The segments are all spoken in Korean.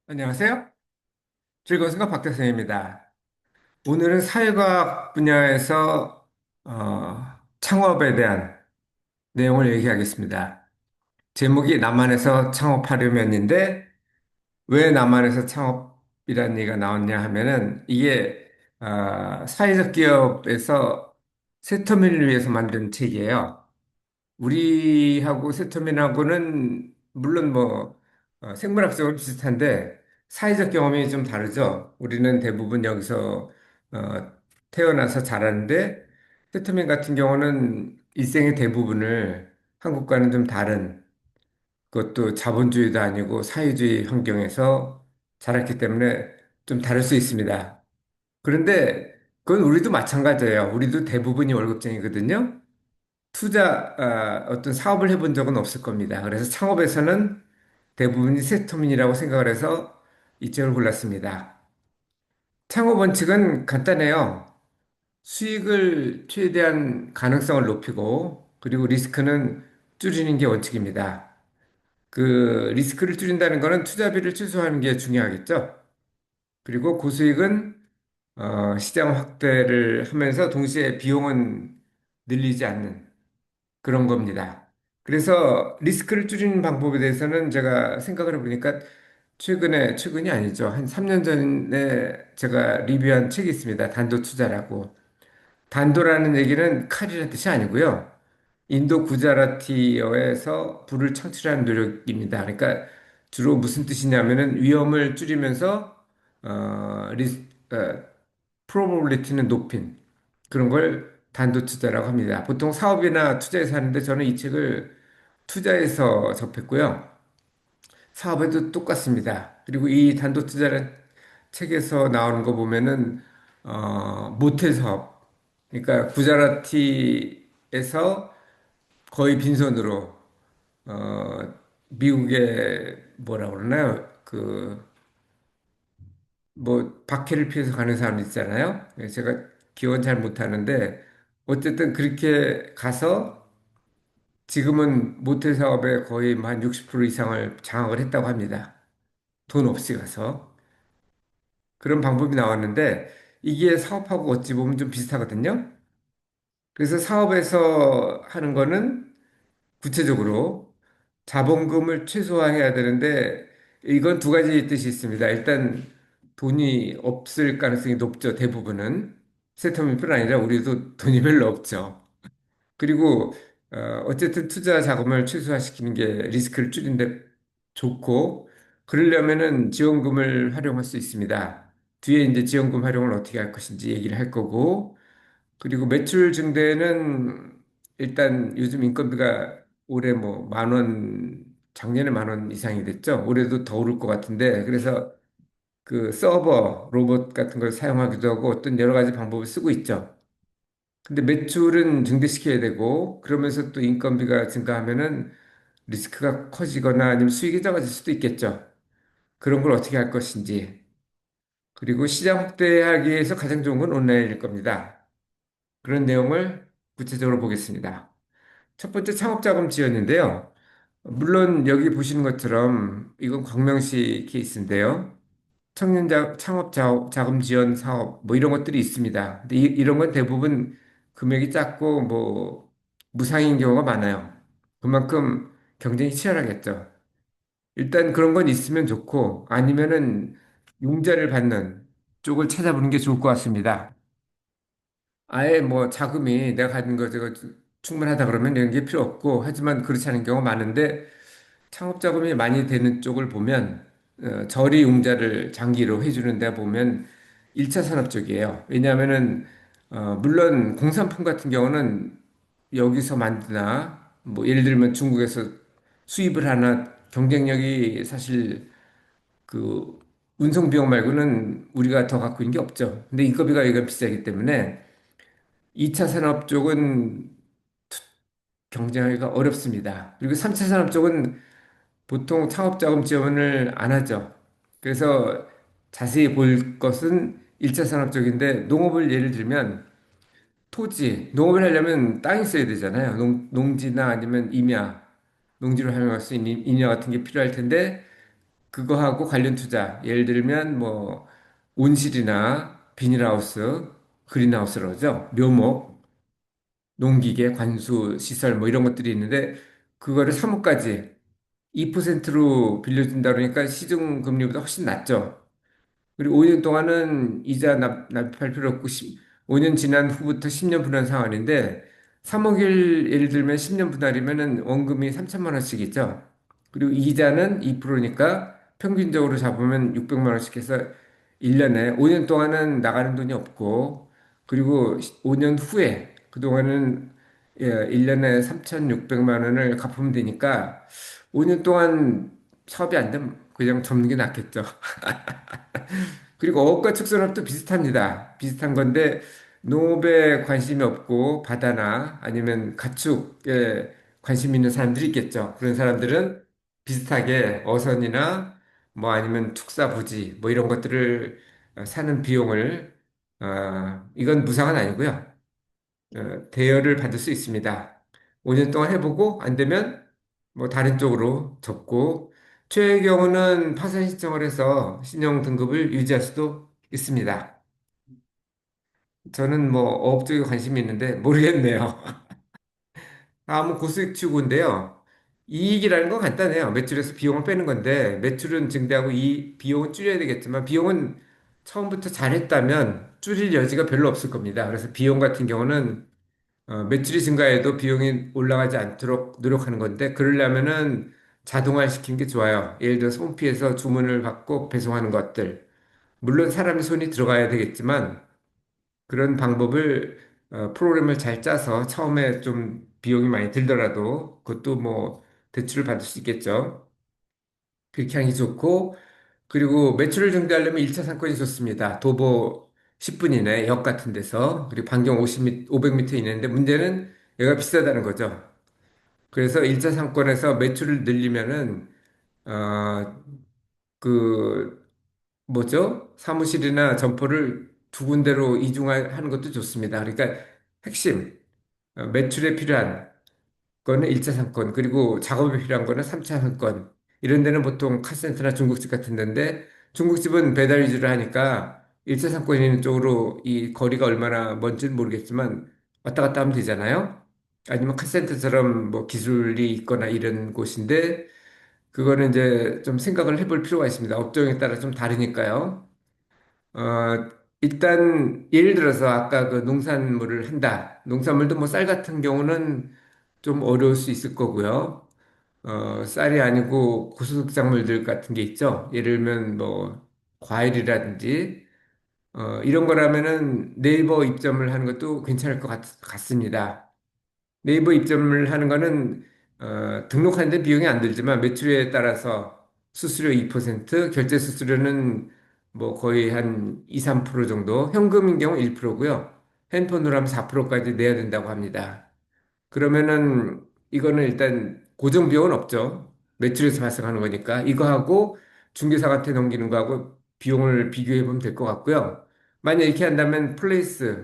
안녕하세요. 즐거운 생각 박태생입니다. 오늘은 사회과학 분야에서 창업에 대한 내용을 얘기하겠습니다. 제목이 남한에서 창업하려면인데 왜 남한에서 창업이라는 얘기가 나왔냐 하면은 이게 사회적 기업에서 세터민을 위해서 만든 책이에요. 우리하고 세터민하고는 물론 뭐 생물학적으로 비슷한데 사회적 경험이 좀 다르죠. 우리는 대부분 여기서 어, 태어나서 자라는데 세터민 같은 경우는 일생의 대부분을 한국과는 좀 다른 그것도 자본주의도 아니고 사회주의 환경에서 자랐기 때문에 좀 다를 수 있습니다. 그런데 그건 우리도 마찬가지예요. 우리도 대부분이 월급쟁이거든요. 어떤 사업을 해본 적은 없을 겁니다. 그래서 창업에서는 대부분이 세터민이라고 생각을 해서 이 책을 골랐습니다. 창업 원칙은 간단해요. 수익을 최대한 가능성을 높이고, 그리고 리스크는 줄이는 게 원칙입니다. 그 리스크를 줄인다는 거는 투자비를 최소화하는 게 중요하겠죠. 그리고 고수익은 시장 확대를 하면서 동시에 비용은 늘리지 않는 그런 겁니다. 그래서 리스크를 줄이는 방법에 대해서는 제가 생각을 해보니까 최근이 아니죠. 한 3년 전에 제가 리뷰한 책이 있습니다. 단도 투자라고. 단도라는 얘기는 칼이라는 뜻이 아니고요. 인도 구자라티어에서 불을 창출하는 노력입니다. 그러니까 주로 무슨 뜻이냐면은 위험을 줄이면서 어, 리, 어, 프로버빌리티는 높인 그런 걸 단도 투자라고 합니다. 보통 사업이나 투자에서 하는데 저는 이 책을 투자에서 접했고요. 사업에도 똑같습니다. 그리고 이 단도 투자라는 책에서 나오는 거 보면은 모텔 사업, 그러니까 구자라티에서 거의 빈손으로 미국의 뭐라 그러나요? 그 뭐 박해를 피해서 가는 사람 있잖아요. 제가 기억은 잘 못하는데 어쨌든 그렇게 가서 지금은 모텔 사업에 거의 한 60% 이상을 장악을 했다고 합니다. 돈 없이 가서. 그런 방법이 나왔는데 이게 사업하고 어찌 보면 좀 비슷하거든요. 그래서 사업에서 하는 거는 구체적으로 자본금을 최소화해야 되는데 이건 두 가지 뜻이 있습니다. 일단 돈이 없을 가능성이 높죠. 대부분은. 세터민뿐 아니라 우리도 돈이 별로 없죠. 그리고 어쨌든 투자 자금을 최소화시키는 게 리스크를 줄이는데 좋고 그러려면은 지원금을 활용할 수 있습니다. 뒤에 이제 지원금 활용을 어떻게 할 것인지 얘기를 할 거고 그리고 매출 증대는 일단 요즘 인건비가 올해 뭐 만 원, 작년에 만 원 이상이 됐죠. 올해도 더 오를 것 같은데 그래서 그 서버, 로봇 같은 걸 사용하기도 하고 어떤 여러 가지 방법을 쓰고 있죠. 근데 매출은 증대시켜야 되고 그러면서 또 인건비가 증가하면은 리스크가 커지거나 아니면 수익이 적어질 수도 있겠죠. 그런 걸 어떻게 할 것인지. 그리고 시장 확대하기 위해서 가장 좋은 건 온라인일 겁니다. 그런 내용을 구체적으로 보겠습니다. 첫 번째 창업자금 지원인데요. 물론 여기 보시는 것처럼 이건 광명시 케이스인데요. 창업 자금 지원 사업 뭐 이런 것들이 있습니다. 근데 이런 건 대부분 금액이 작고 뭐 무상인 경우가 많아요. 그만큼 경쟁이 치열하겠죠. 일단 그런 건 있으면 좋고 아니면은 융자를 받는 쪽을 찾아보는 게 좋을 것 같습니다. 아예 뭐 자금이 내가 가진 거 제가 충분하다 그러면 이런 게 필요 없고 하지만 그렇지 않은 경우가 많은데 창업 자금이 많이 되는 쪽을 보면 저리 융자를 장기로 해주는 데 보면 1차 산업 쪽이에요. 왜냐하면은 물론 공산품 같은 경우는 여기서 만드나 뭐 예를 들면 중국에서 수입을 하나 경쟁력이 사실 그 운송 비용 말고는 우리가 더 갖고 있는 게 없죠. 근데 인건비가 여기가 비싸기 때문에 2차 산업 쪽은 경쟁하기가 어렵습니다. 그리고 3차 산업 쪽은 보통 창업자금 지원을 안 하죠. 그래서 자세히 볼 것은 1차 산업 쪽인데 농업을 예를 들면 농업을 하려면 땅이 있어야 되잖아요. 농지나 아니면 임야, 농지를 활용할 수 있는 임야 같은 게 필요할 텐데 그거하고 관련 투자. 예를 들면 뭐 온실이나 비닐하우스, 그린하우스로 죠 묘목, 농기계, 관수 시설 뭐 이런 것들이 있는데 그거를 3억까지 2%로 빌려준다 그러니까 시중 금리보다 훨씬 낮죠. 그리고 5년 동안은 이자 납입할 필요 없고 5년 지난 후부터 10년 분할 상환인데 3억일 예를 들면 10년 분할이면은 원금이 3천만 원씩 있죠. 그리고 이자는 2%니까 평균적으로 잡으면 600만 원씩 해서 1년에 5년 동안은 나가는 돈이 없고 그리고 5년 후에 그동안은 1년에 3,600만 원을 갚으면 되니까 5년 동안 사업이 안 되면 그냥 접는 게 낫겠죠. 그리고 어업과 축산업도 비슷합니다. 비슷한 건데 농업에 관심이 없고 바다나 아니면 가축에 관심 있는 사람들이 있겠죠. 그런 사람들은 비슷하게 어선이나 뭐 아니면 축사부지 뭐 이런 것들을 사는 비용을 이건 무상은 아니고요. 대여를 받을 수 있습니다. 5년 동안 해보고 안 되면 뭐 다른 쪽으로 접고 최의 경우는 파산 신청을 해서 신용 등급을 유지할 수도 있습니다. 저는 뭐 어업 쪽에 관심이 있는데 모르겠네요. 다음은 고수익 추구인데요. 이익이라는 건 간단해요. 매출에서 비용을 빼는 건데 매출은 증대하고 이 비용은 줄여야 되겠지만 비용은 처음부터 잘했다면 줄일 여지가 별로 없을 겁니다. 그래서 비용 같은 경우는 매출이 증가해도 비용이 올라가지 않도록 노력하는 건데, 그러려면은 자동화 시키는 게 좋아요. 예를 들어서 홈피에서 주문을 받고 배송하는 것들. 물론 사람의 손이 들어가야 되겠지만, 그런 방법을, 프로그램을 잘 짜서 처음에 좀 비용이 많이 들더라도, 그것도 뭐, 대출을 받을 수 있겠죠. 그렇게 하는 게 좋고, 그리고 매출을 증대하려면 1차 상권이 좋습니다. 도보 10분 이내 역 같은 데서 그리고 반경 50m, 500m 이내인데 문제는 얘가 비싸다는 거죠. 그래서 1차 상권에서 매출을 늘리면은 어, 그 뭐죠? 사무실이나 점포를 두 군데로 이중하는 것도 좋습니다. 그러니까 핵심 매출에 필요한 거는 1차 상권, 그리고 작업이 필요한 거는 3차 상권. 이런 데는 보통 카센터나 중국집 같은 데인데, 중국집은 배달 위주로 하니까 1차 상권 있는 쪽으로 이 거리가 얼마나 먼지는 모르겠지만 왔다 갔다 하면 되잖아요. 아니면 카센터처럼 뭐 기술이 있거나 이런 곳인데, 그거는 이제 좀 생각을 해볼 필요가 있습니다. 업종에 따라 좀 다르니까요. 일단 예를 들어서 아까 그 농산물을 한다. 농산물도 뭐 쌀 같은 경우는 좀 어려울 수 있을 거고요. 쌀이 아니고 고소득작물들 같은 게 있죠. 예를 들면 뭐 과일이라든지 이런 거라면은 네이버 입점을 하는 것도 괜찮을 것 같습니다. 네이버 입점을 하는 거는 등록하는데 비용이 안 들지만 매출에 따라서 수수료 2%, 결제 수수료는 뭐 거의 한 2, 3% 정도, 현금인 경우 1%고요. 핸드폰으로 하면 4%까지 내야 된다고 합니다. 그러면은 이거는 일단 고정 비용은 없죠. 매출에서 발생하는 거니까 이거하고 중개사한테 넘기는 거하고 비용을 비교해 보면 될 것 같고요. 만약 이렇게 한다면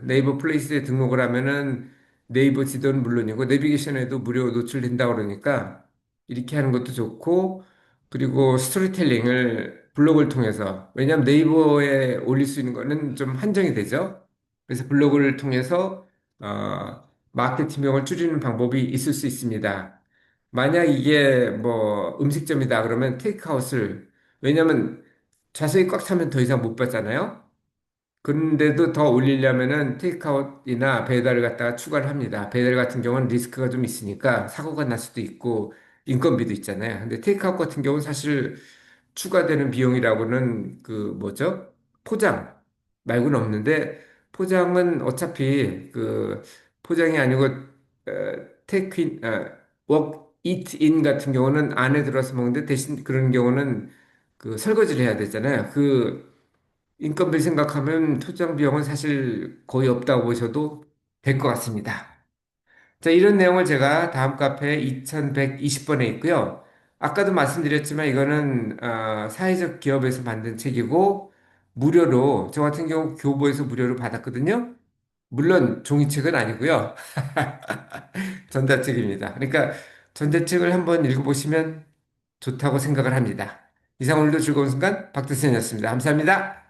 네이버 플레이스에 등록을 하면은 네이버 지도는 물론이고 내비게이션에도 무료 노출된다고 그러니까 이렇게 하는 것도 좋고 그리고 스토리텔링을 블로그를 통해서 왜냐하면 네이버에 올릴 수 있는 거는 좀 한정이 되죠. 그래서 블로그를 통해서 마케팅 비용을 줄이는 방법이 있을 수 있습니다. 만약 이게 뭐 음식점이다 그러면 테이크아웃을 왜냐면 좌석이 꽉 차면 더 이상 못 받잖아요. 그런데도 더 올리려면은 테이크아웃이나 배달을 갖다가 추가를 합니다. 배달 같은 경우는 리스크가 좀 있으니까 사고가 날 수도 있고 인건비도 있잖아요. 근데 테이크아웃 같은 경우는 사실 추가되는 비용이라고는 그 뭐죠? 포장 말고는 없는데 포장은 어차피 그 포장이 아니고 테이크인 웍 이트인 같은 경우는 안에 들어서 먹는데 대신 그런 경우는 그 설거지를 해야 되잖아요. 그 인건비 생각하면 포장 비용은 사실 거의 없다고 보셔도 될 것 같습니다. 자, 이런 내용을 제가 다음 카페 2120번에 있고요. 아까도 말씀드렸지만 이거는 사회적 기업에서 만든 책이고 무료로 저 같은 경우 교보에서 무료로 받았거든요. 물론 종이책은 아니고요. 전자책입니다. 그러니까 전자책을 한번 읽어보시면 좋다고 생각을 합니다. 이상 오늘도 즐거운 순간 박태선이었습니다. 감사합니다.